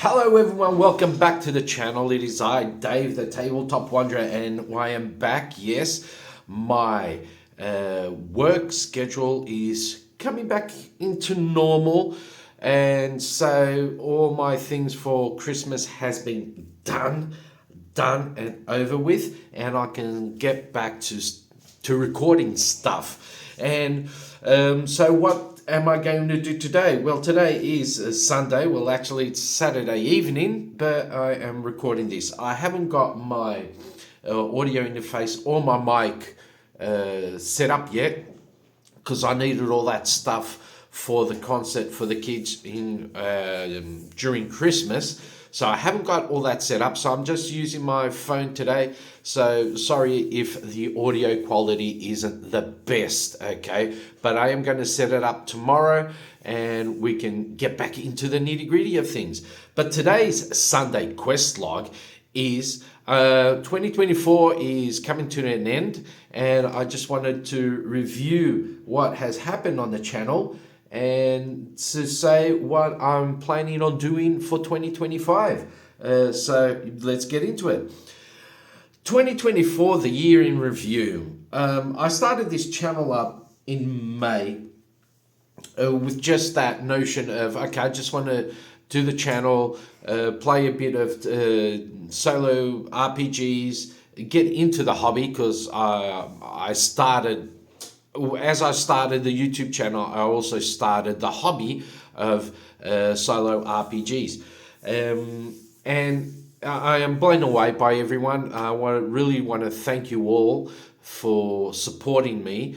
Hello everyone, welcome back to the channel. It is I, Dave, the Tabletop Wanderer, and I am back. Yes, my work schedule is coming back into normal, and so all my things for Christmas has been done and over with, and I can get back to recording stuff. And so what am I going to do today? Well, today is Sunday. Well, actually, it's Saturday evening, but I am recording this. I haven't got my audio interface or my mic set up yet because I needed all that stuff for the concert for the kids in during Christmas. So I haven't got all that set up, so I'm just using my phone today. So sorry if the audio quality isn't the best, okay? But I am going to set it up tomorrow and we can get back into the nitty-gritty of things. But today's Sunday quest log is 2024 is coming to an end, and I just wanted to review what has happened on the channel and to say what I'm planning on doing for 2025. So let's get into it. 2024, the year in review. I started this channel up in May with just that notion of, okay, I just want to do the channel, play a bit of solo RPGs, get into the hobby, because as I started the YouTube channel, I also started the hobby of solo RPGs. And I am blown away by everyone. I really want to thank you all for supporting me.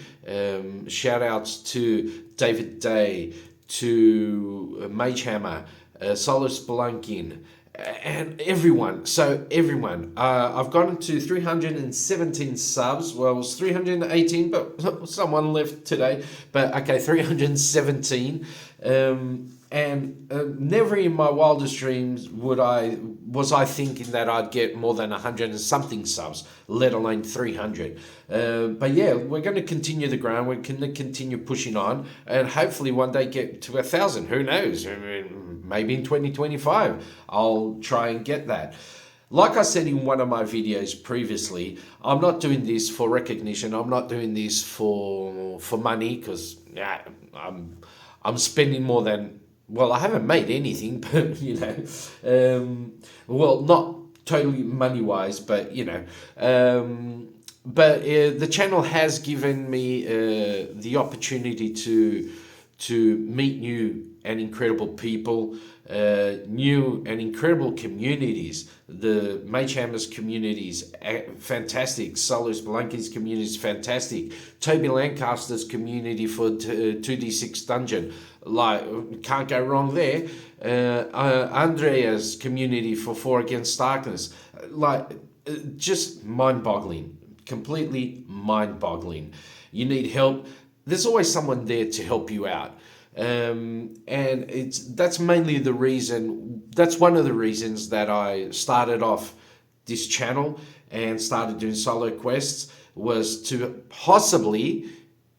Shout outs to David Day, to Magehammer, Solospelunkings, and everyone. So everyone, I've gotten to 317 subs. Well, it was 318, but someone left today. But okay, 317. And never in my wildest dreams was I thinking that I'd get more than 100 and something subs, let alone 300. But yeah, we're going to continue the grind. We're going to continue pushing on, and hopefully one day get to 1,000. Who knows? I mean, maybe in 2025 I'll try and get that. Like I said in one of my videos previously, I'm not doing this for recognition. I'm not doing this for money, because I'm spending more than, well, I haven't made anything, but well, not totally money wise, but but the channel has given me the opportunity to meet new and incredible people, new and incredible communities. The Magehammers community is fantastic. Solospelunkings community is fantastic. Toby Lancaster's community for 2D6 Dungeon, like, can't go wrong there. Andrea's community for 4 Against Darkness, like, just mind-boggling, completely mind-boggling. You need help, there's always someone there to help you out. And that's mainly the reason, that's one of the reasons that I started off this channel and started doing solo quests, was to possibly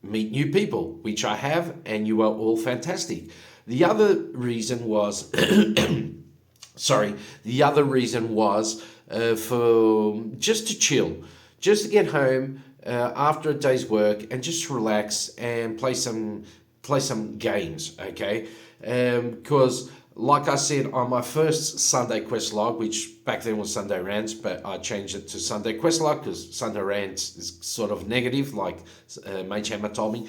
meet new people, which I have, and you are all fantastic. The other reason was, for just to chill, just to get home after a day's work and just relax and play some games, okay? Because like I said on my first Sunday quest log, which back then was Sunday Rants, but I changed it to Sunday quest log because Sunday Rants is sort of negative, like Magehammer told me.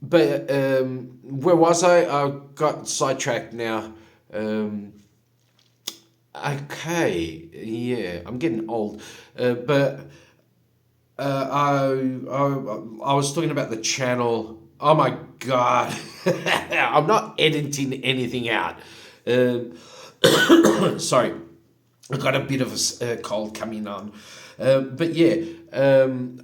But where was I? I got sidetracked now. Okay, yeah, I'm getting old, but I was talking about the channel. Oh my God, I'm not editing anything out. Sorry, I got a bit of a cold coming on. But yeah,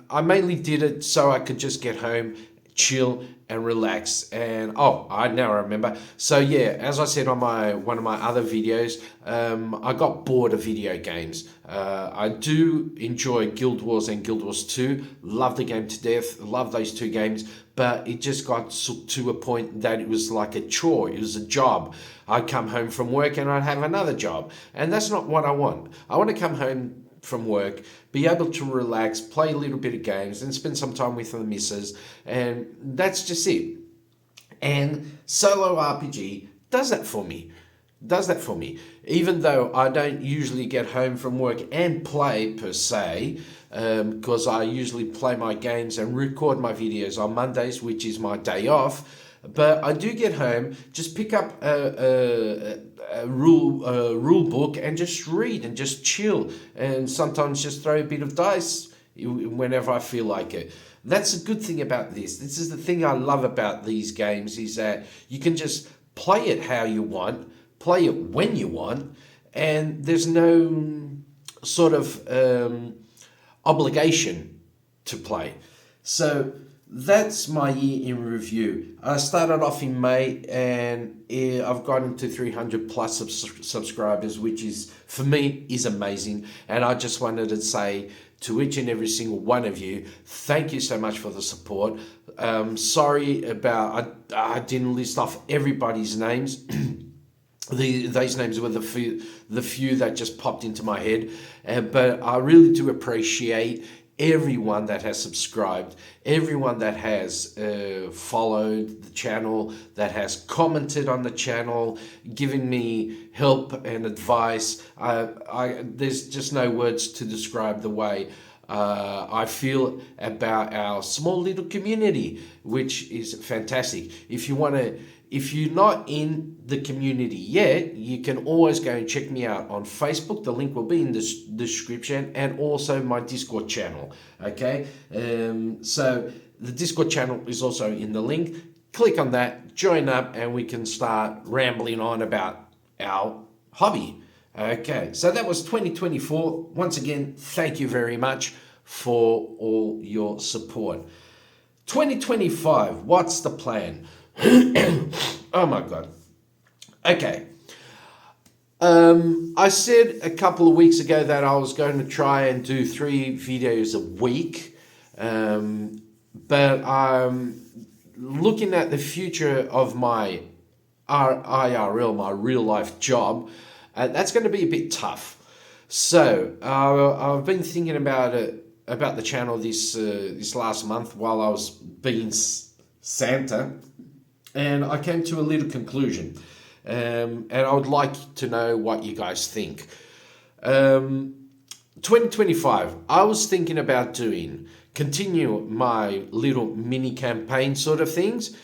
I mainly did it so I could just get home, chill and relax. And oh, I now remember. So yeah, as I said on one of my other videos, I got bored of video games. I do enjoy Guild Wars and Guild Wars 2. Love the game to death. Love those two games. But it just got to a point that it was like a chore. It was a job. I'd come home from work and I'd have another job. And that's not what I want. I want to come home from work, be able to relax, play a little bit of games, and spend some time with the missus, and that's just it. And solo RPG does that for me. Even though I don't usually get home from work and play per se, because I usually play my games and record my videos on Mondays, which is my day off. But I do get home, just pick up a rule book and just read and just chill, and sometimes just throw a bit of dice whenever I feel like it. That's a good thing about this. This is the thing I love about these games, is that you can just play it how you want, play it when you want, and there's no sort of obligation to play. So that's my year in review. I started off in May, and I've gotten to 300 plus subscribers, which is, for me, is amazing. And I just wanted to say to each and every single one of you, thank you so much for the support. Sorry about, I didn't list off everybody's names. These names were the few that just popped into my head. But I really do appreciate everyone that has subscribed, everyone that has followed the channel, that has commented on the channel, giving me help and advice. There's just no words to describe the way I feel about our small little community, which is fantastic. If you're not in the community yet, you can always go and check me out on Facebook. The link will be in the description, and also my Discord channel. Okay, so the Discord channel is also in the link. Click on that, join up, and we can start rambling on about our hobby. Okay, so that was 2024. Once again, thank you very much for all your support. 2025, what's the plan? Oh my God. Okay. I said a couple of weeks ago that I was going to try and do 3 videos a week. But I'm looking at the future of my IRL, my real life job. That's going to be a bit tough. So I've been thinking about the channel this last month while I was being Santa. And I came to a little conclusion, and I would like to know what you guys think. 2025, I was thinking about continue my little mini campaign sort of things,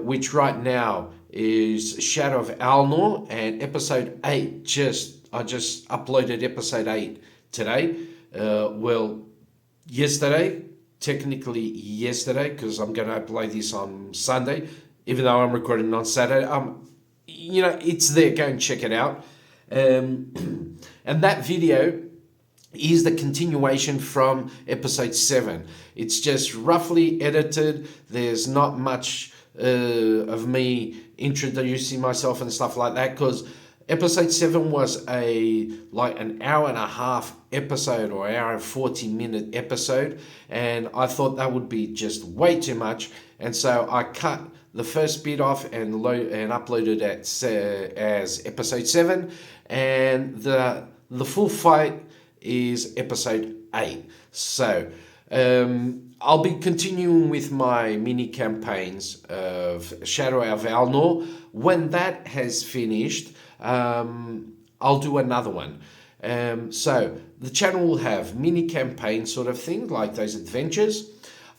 which right now is Shadow of Alnor, and episode 8, I just uploaded episode 8 today. Technically yesterday, because I'm going to upload this on Sunday. Even though I'm recording on Saturday, it's there. Go and check it out. And that video is the continuation from episode 7. It's just roughly edited. There's not much of me introducing myself and stuff like that, because episode 7 was an hour and a half episode, or hour and 40-minute episode, and I thought that would be just way too much, and so I cut the first bit off and uploaded it as episode 7, and the full fight is episode 8. So I'll be continuing with my mini campaigns of Shadow of Alnor. When that has finished, I'll do another one. So the channel will have mini campaign sort of thing, like those adventures.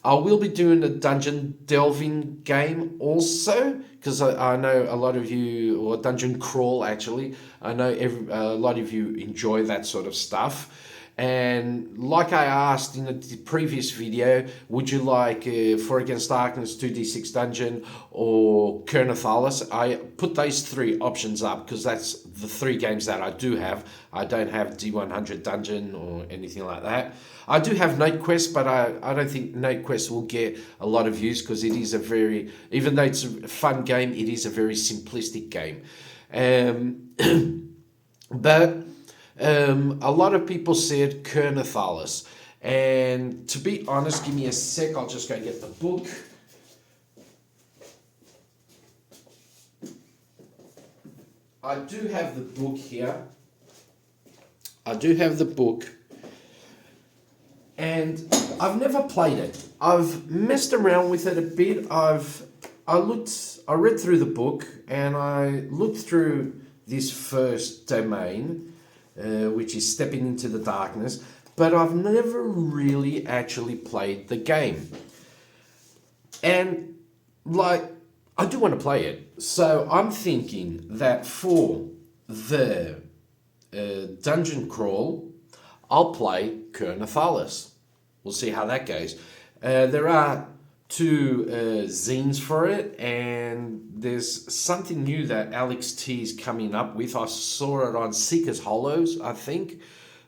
I will be doing a dungeon delving game also, because I know a lot of you, or dungeon crawl actually, I know a lot of you enjoy that sort of stuff. And like I asked in the previous video, would you like 4 Against Darkness, 2d6 Dungeon, or Kernathalis? I put those 3 options up because that's the 3 games that I do have. I don't have D100 Dungeon or anything like that. I do have Note Quest, but I don't think Note Quest will get a lot of views because it is a very, even though it's a fun game, it is a very simplistic game. But a lot of people said Kernathalis, and to be honest, give me a sec, I'll just go get the book. I do have the book here. I do have the book, and I've never played it. I've messed around with it a bit. I read through the book, and I looked through this first domain, which is Stepping into the Darkness, but I've never really actually played the game. And, I do want to play it. So I'm thinking that for the dungeon crawl, I'll play Kernathalis. We'll see how that goes. There are 2 zines for it, and there's something new that Alex T is coming up with. I saw it on Seeker's Hollows, I think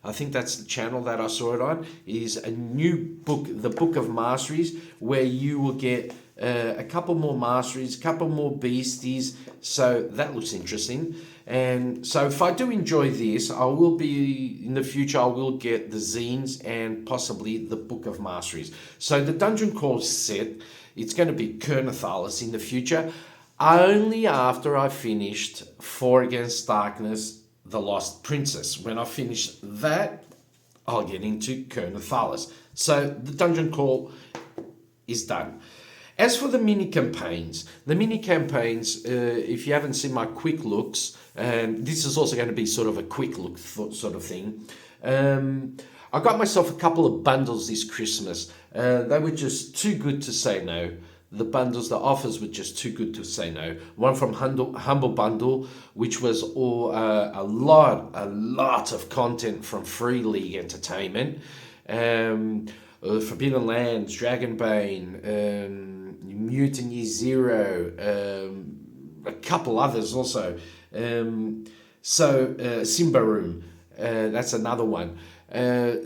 that's the channel that I saw it on. Is a new book, the Book of Masteries, where you will get a couple more masteries, a couple more beasties. So that looks interesting. And so if I do enjoy this, I will be, in the future, I will get the zines and possibly the Book of Masteries. So the Dungeon Crawl set, it's going to be Kernathalis in the future, only after I finished 4 Against Darkness, The Lost Princess. When I finish that, I'll get into Kernathalis. So the Dungeon Crawl is done. As for the mini campaigns, if you haven't seen my quick looks, and this is also going to be sort of a quick look sort of thing, I got myself a couple of bundles this Christmas. They were just too good to say no. The offers were just too good to say no. One from Humble Bundle, which was a lot of content from Free League Entertainment. Forbidden Lands, Dragonbane, Mutiny Zero, a couple others also. Simba Room, that's another one.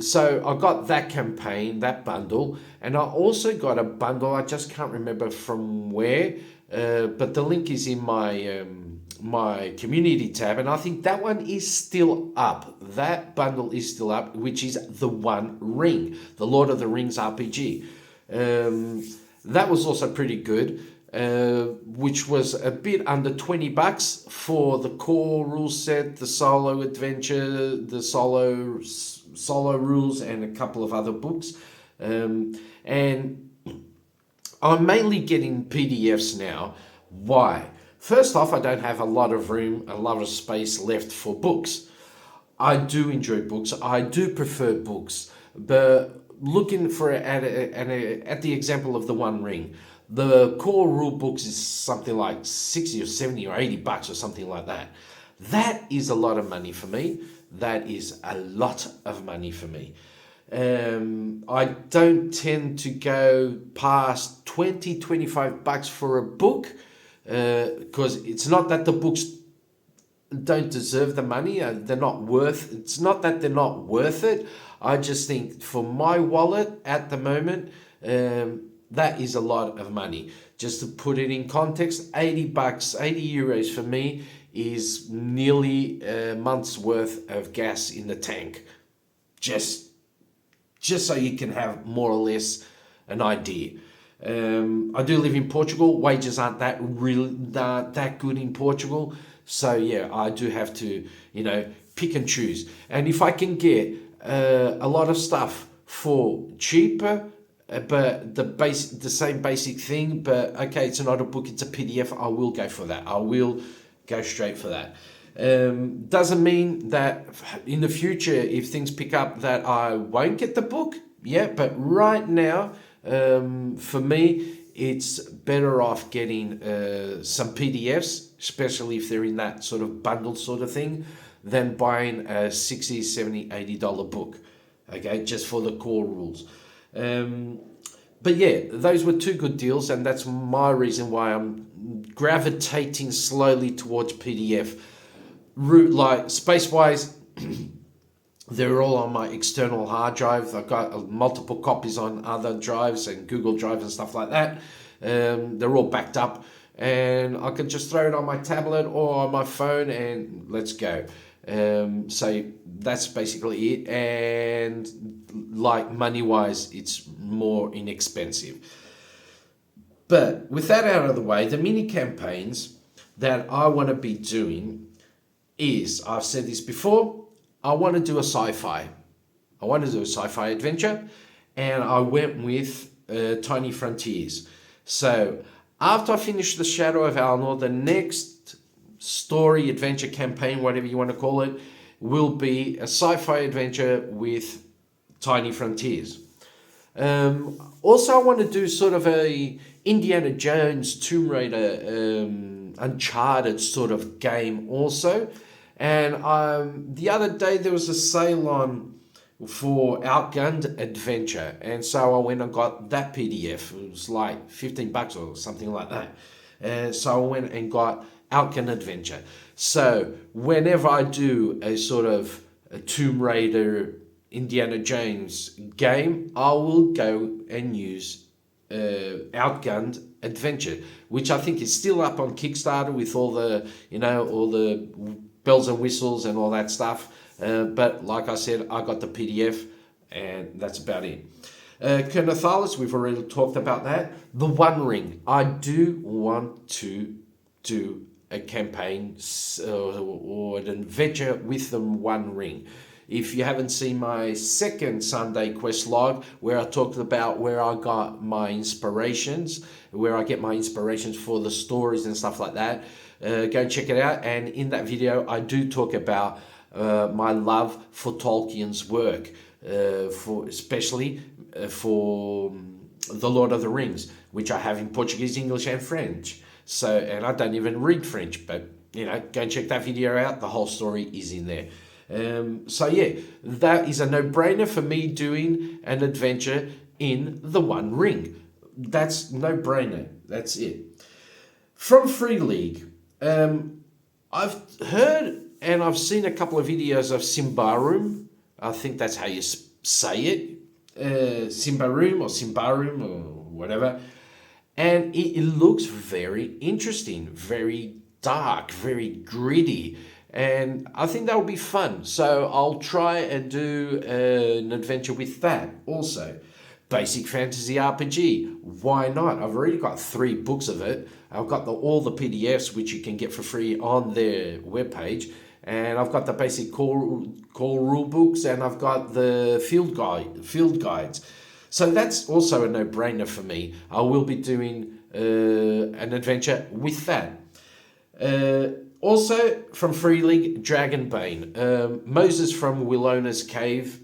So I got that campaign, that bundle, and I also got a bundle, I just can't remember from where, but the link is in my my community tab, and I think that one is still up. That bundle is still up, which is The One Ring, the Lord of the Rings RPG. That was also pretty good, which was a bit under $20 for the core rule set, the solo adventure, the solo rules, and a couple of other books. And I'm mainly getting PDFs now. Why? First off, I don't have a lot of room, a lot of space left for books. I do enjoy books. I do prefer books. But looking for at the example of The One Ring, the core rule books is something like 60 or 70 or $80 or something like that. That is a lot of money for me. That is a lot of money for me. I don't tend to go past $20-25 for a book, because it's not that the books don't deserve the money. It's not that they're not worth it. I just think for my wallet at the moment, that is a lot of money. Just to put it in context, $80, 80 euros for me is nearly a month's worth of gas in the tank. Just so you can have more or less an idea. I do live in Portugal. Wages aren't that good in Portugal. So yeah, I do have to, pick and choose. And if I can get a lot of stuff for cheaper, but the same basic thing, but okay, it's not a book, it's a PDF, I will go for that. I will go straight for that. Doesn't mean that in the future, if things pick up, that I won't get the book. Yeah, but right now, for me, it's better off getting some PDFs, especially if they're in that sort of bundle sort of thing, than buying a $60, $70, $80 book. okay, just for the core rules. But yeah, those were two good deals, and that's my reason why I'm gravitating slowly towards PDF. Like space-wise, they're all on my external hard drive. I've got multiple copies on other drives and Google Drive and stuff like that. They're all backed up, and I can just throw it on my tablet or on my phone and let's go. So that's basically it. And like money-wise, it's more inexpensive. But with that out of the way, the mini campaigns that I want to be doing is, I've said this before, I want to do a sci-fi. I want to do a sci-fi adventure, and I went with Tiny Frontiers. So after I finish The Shadow of Alnor, the next story, adventure, campaign, whatever you want to call it, will be a sci-fi adventure with Tiny Frontiers. Also, I want to do sort of a Indiana Jones, Tomb Raider, Uncharted sort of game also. And the other day there was a sale on for Outgunned Adventure, and so I went and got that PDF. It was like $15 or something like that. So I went and got Outgunned Adventure. So whenever I do a sort of a Tomb Raider, Indiana Jones game, I will go and use Outgunned Adventure, which I think is still up on Kickstarter with all the, all the bells and whistles and all that stuff. But like I said, I got the PDF, and that's about it. Kernathalis, we've already talked about that. The One Ring. I do want to do a campaign or an adventure with the One Ring. If you haven't seen my second Sunday quest log, where I talked about where I got my inspirations, where I get my inspirations for the stories and stuff like that, go and check it out. And in that video, I do talk about my love for Tolkien's work, especially for The Lord of the Rings, which I have in Portuguese, English, and French. So, and I don't even read French, but go and check that video out. The whole story is in there. So yeah, that is a no-brainer for me doing an adventure in the One Ring. That's no-brainer. That's it. From Free League, I've heard and I've seen a couple of videos of Simbarum. I think that's how you say it. Simbarum or Simbarum or whatever. And it looks very interesting, very dark, very gritty. And I think that will be fun. So I'll try and do an adventure with that also. Basic Fantasy RPG. Why not? I've already got 3 books of it. I've got all the PDFs, which you can get for free on their webpage. And I've got the basic core rule books, and I've got the field guides. So that's also a no-brainer for me. I will be doing an adventure with that. Also, from Free League, Dragonbane. Moses from Wilona's Cave.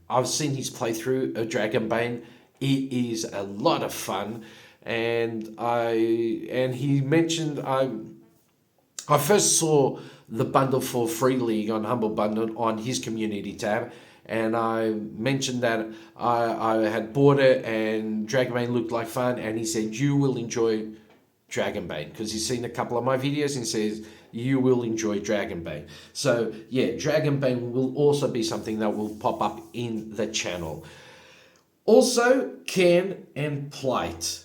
I've seen his playthrough of Dragonbane. It is a lot of fun. And he mentioned, I first saw the bundle for Free League on Humble Bundle on his community tab. And I mentioned that I had bought it and Dragonbane looked like fun. And he said, you will enjoy Dragonbane, because he's seen a couple of my videos and says you will enjoy Dragonbane. So yeah, Dragonbane will also be something that will pop up in the channel. Also, Cairn and Plight.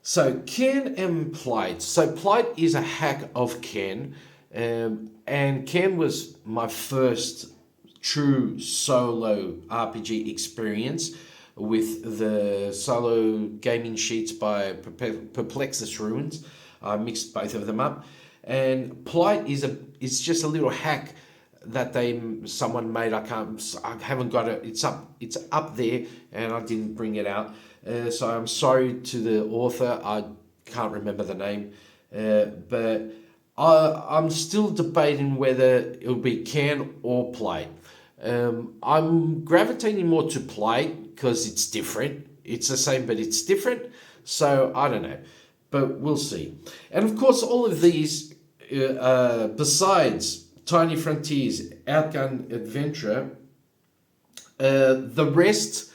So Cairn and Plight. So Plight is a hack of Cairn, and Cairn was my first true solo RPG experience with the solo gaming sheets by Perplexus Ruins. I mixed both of them up, and Plight is just a little hack that someone made. I haven't got it. It's up there, and I didn't bring it out. So I'm sorry to the author. I can't remember the name, but I'm still debating whether it'll be Cairn or Plight. I'm gravitating more to Plight because it's different. It's the same, but it's different. So I don't know, but we'll see. And of course, all of these, besides Tiny Frontiers, Outgunned Adventure, The rest,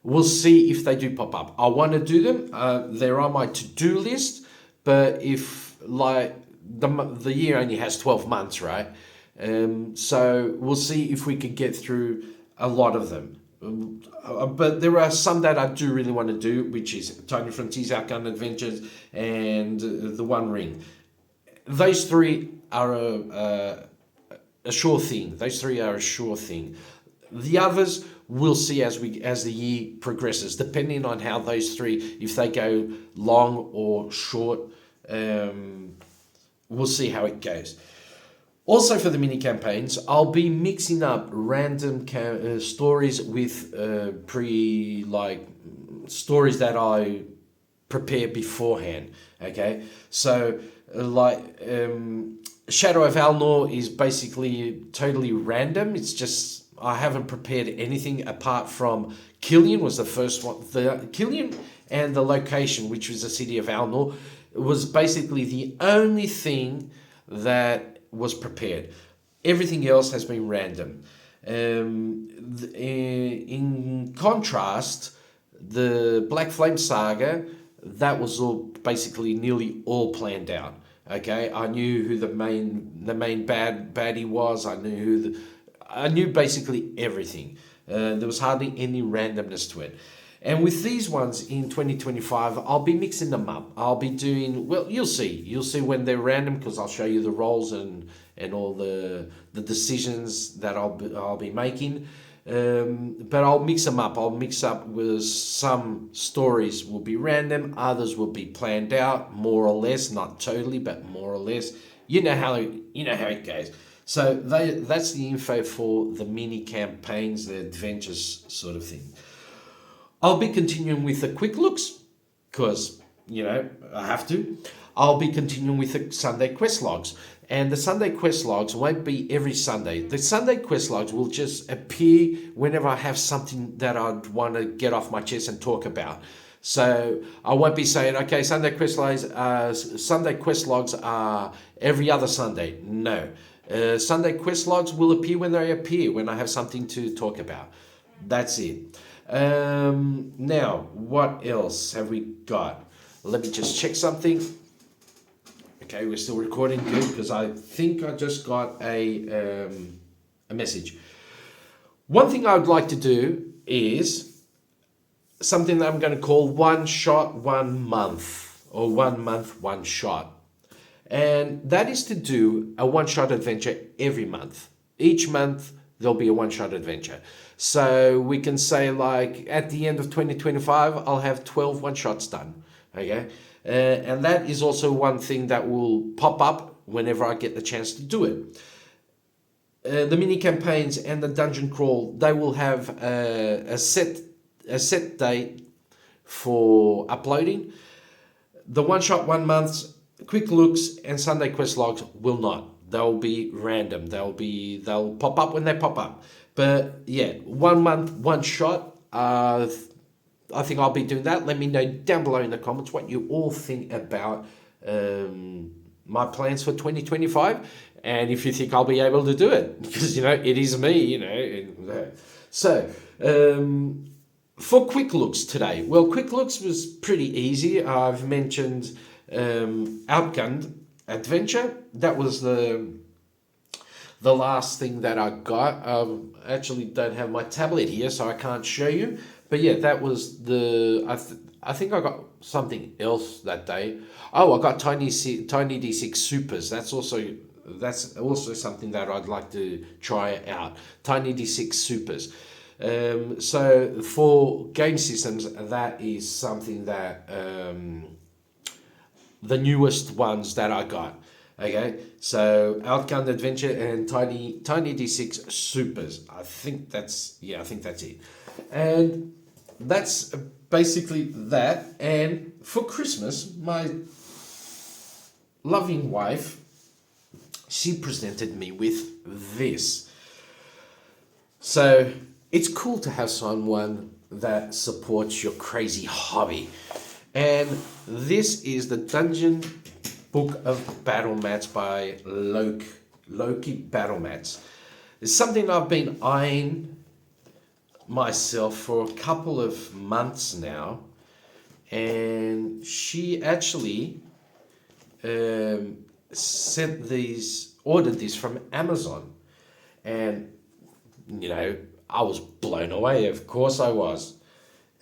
we'll see if they do pop up. I want to do them. They're on my to-do list, but if like the year only has 12 months, right? So we'll see if we can get through a lot of them. But there are some that I do really want to do, which is Tiny Frontiers, Outgun Adventures, and the One Ring. Those three are a sure thing. Those three are a sure thing. The others we'll see as the year progresses, depending on how those three, if they go long or short. We'll see how it goes. Also for the mini campaigns, I'll be mixing up random stories with stories that I prepare beforehand. Okay, so Shadow of Alnor is basically totally random. It's just I haven't prepared anything apart from Killian was the first one. The Killian and the location, which was the city of Alnor, was basically the only thing that was prepared. Everything else has been random. In contrast, the Black Flame Saga, that was all basically nearly all planned out. Okay, I knew who the main baddie was. I knew basically everything. There was hardly any randomness to it. And with these ones in 2025, I'll be mixing them up. I'll be doing, well, you'll see when they're random, because I'll show you the roles and all the decisions that I'll be making. But I'll mix them up. I'll mix up with some stories will be random, others will be planned out, more or less, not totally, but more or less. You know how it goes. So that's the info for the mini campaigns, the adventures sort of thing. I'll be continuing with the quick looks, because, I have to. I'll be continuing with the Sunday quest logs. And the Sunday quest logs won't be every Sunday. The Sunday quest logs will just appear whenever I have something that I'd want to get off my chest and talk about. So I won't be saying, okay, Sunday quest logs are every other Sunday. No. Sunday quest logs will appear when they appear, when I have something to talk about. That's it. Now, what else have we got? Let me just check something. Okay, we're still recording, good, because I think I just got a message. One thing I would like to do is something that I'm going to call one shot, 1 month, or 1 month, one shot. And that is to do a one-shot adventure every month. Each month, there'll be a one-shot adventure. So we can say, like, at the end of 2025, I'll have 12 one-shots done. Okay? And that is also one thing that will pop up whenever I get the chance to do it. The mini campaigns and the dungeon crawl, they will have a set date for uploading. The one-shot, 1 month, quick looks and Sunday quest logs will not. They'll be random. They'll pop up when they pop up. But yeah, 1 month, one shot. I think I'll be doing that. Let me know down below in the comments what you all think about my plans for 2025, and if you think I'll be able to do it, because it is me. So for quick looks today, well, quick looks was pretty easy. I've mentioned Outgunned Adventure. That was the last thing that I got. I actually don't have my tablet here, so I can't show you. But yeah, that was I think I got something else that day. Oh, I got Tiny D6 Supers. That's also something that I'd like to try out. Tiny D6 Supers. So for game systems, that is something that the newest ones that I got. Okay, so Outgunned Adventure and Tiny D6 Supers. I think that's it. And that's basically that. And for Christmas, my loving wife, she presented me with this. So it's cool to have someone that supports your crazy hobby. And this is the Dungeon Book of Battle Mats by Loki Battle Mats. It's something I've been eyeing myself for a couple of months now, and she actually ordered this from Amazon, and I was blown away. Of course I was.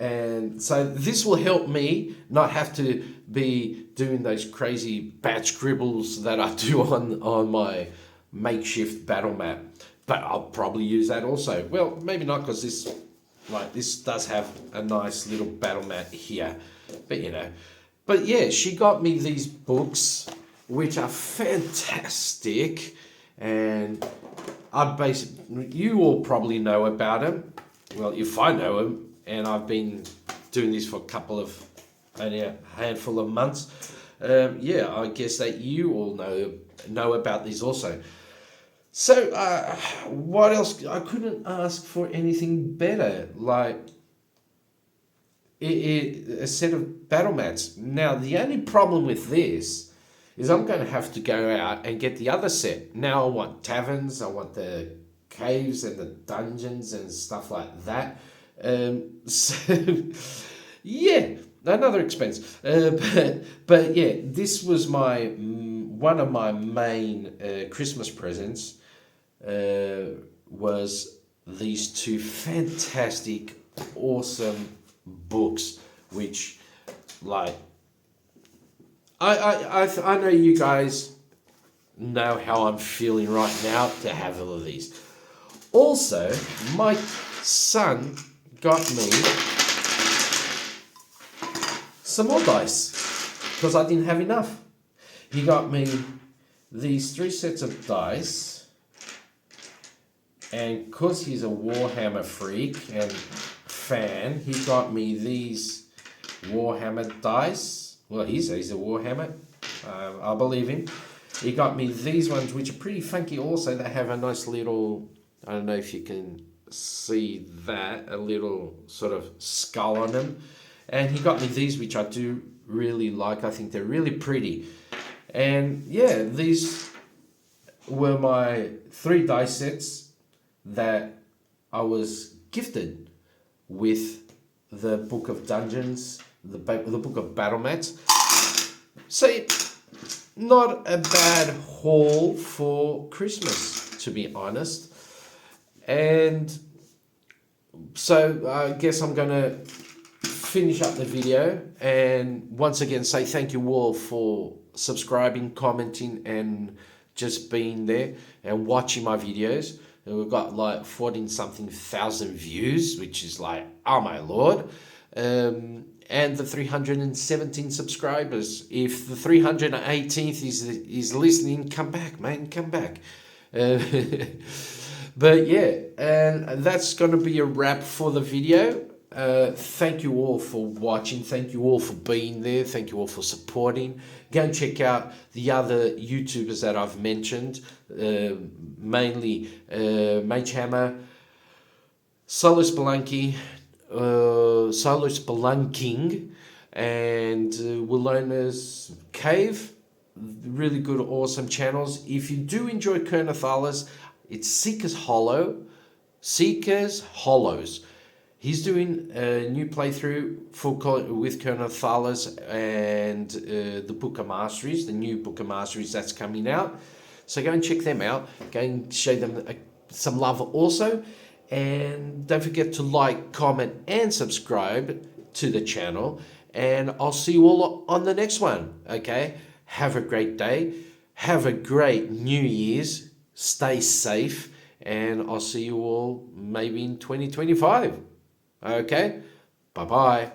And so this will help me not have to be doing those crazy bad scribbles that I do on my makeshift battle map. But I'll probably use that also. Well, maybe not, because this does have a nice little battle mat here. But yeah, she got me these books, which are fantastic, and you all probably know about them. Well, if I know them, and I've been doing this for only a handful of months, I guess that you all know about these also. So, what else? I couldn't ask for anything better. Like a set of battle mats. Now, the only problem with this is I'm going to have to go out and get the other set. Now I want taverns, I want the caves and the dungeons and stuff like that. So, yeah, another expense. But yeah, this was one of my main Christmas presents. Was these two fantastic, awesome books, which, like, I know you guys know how I'm feeling right now to have all of these. Also, my son got me some more dice because I didn't have enough. He got me these 3 sets of dice, and because he's a Warhammer freak and fan, he got me these Warhammer dice. Well, he says he's a Warhammer. I believe him. He got me these ones, which are pretty funky also. They have a nice little, I don't know if you can see that, a little sort of skull on them. And he got me these, which I do really like. I think they're really pretty. And yeah, these were my 3 dice sets that I was gifted with the Book of Dungeons, the Book of Battle Mats. So, not a bad haul for Christmas, to be honest. And so I guess I'm going to finish up the video and once again say thank you all for subscribing, commenting, and just being there and watching my videos. And we've got like 14-something thousand views, which is like, oh my lord. And the 317 subscribers. If the 318th is listening, come back, man, come back. But yeah, and that's going to be a wrap for the video. Thank you all for watching. Thank you all for being there. Thank you all for supporting. Go and check out the other YouTubers that I've mentioned, mainly Magehammer, Solospelunkings, Solospelunkings, and Wilona's Cave. Really good, awesome channels. If you do enjoy Kernathalas, it's Seeker's Hollows. He's doing a new playthrough with Kernathalas and the Book of Masteries, the new Book of Masteries that's coming out. So go and check them out. Go and show them some love also. And don't forget to like, comment, and subscribe to the channel. And I'll see you all on the next one. Okay? Have a great day. Have a great New Year's. Stay safe. And I'll see you all maybe in 2025. Okay? Bye-bye.